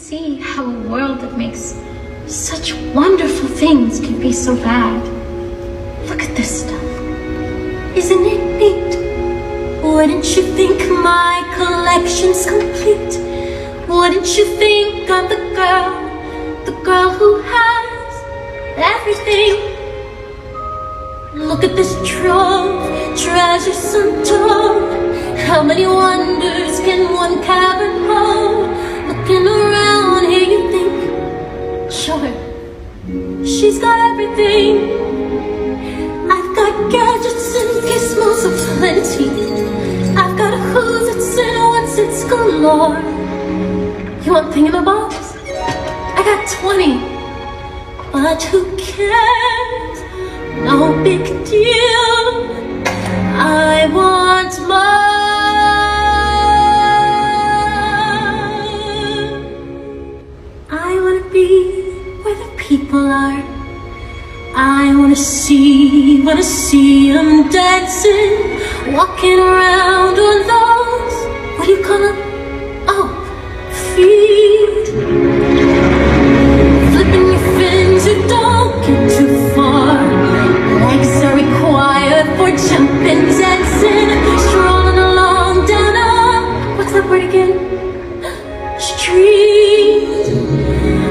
see how a world that makes such wonderful things can be so bad. Look at this stuff. Isn't it neat? Wouldn't you think my collection's complete? Wouldn't you think I'm the girl who has everything? Look at this trove, treasures untold. How many wonders can one cavern hold? Looking around here you think, sure, she's got everything. I've got gadgets and gizmos aplenty. I've got who's it's and what's it's galore. You want thingamabobs? I got 20. But who cares? No big deal. I want more. I wanna be where the people are. I wanna see them dancing, walking around on those, what do you call them? Oh, feet. Flipping your fins, you don't get too far. Legs are required for jumping, dancing, strolling along down a, what's that word again? Street.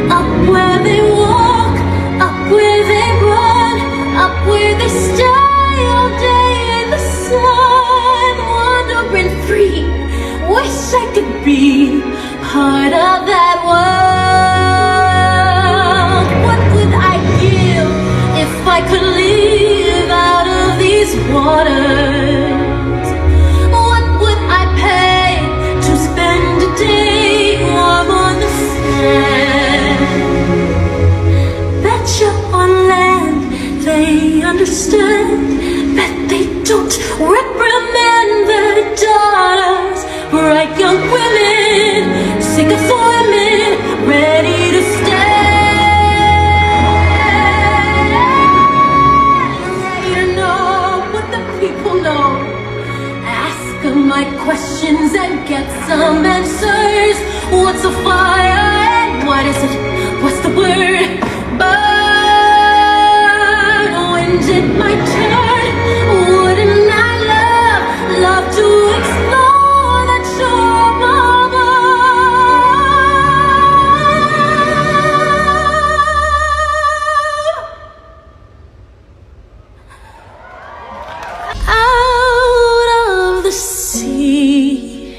Up where they walk, up where they run, up where they stay all day in the sun, wandering free. Wish I could be part of that world. What would I give if I could live out of these waters? What would I pay to spend a day warm on the sand? Betcha on land they understand, bet they don't reprimand their daughters. Bright young women, sick of women, ready to stand, ready to know what the people know. Ask them my questions and get some answers. What's a fire and what is it? What's the word? Burn. When's it my turn? Wouldn't I love to explore that shore above? Out of the sea.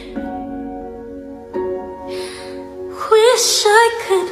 Wish I could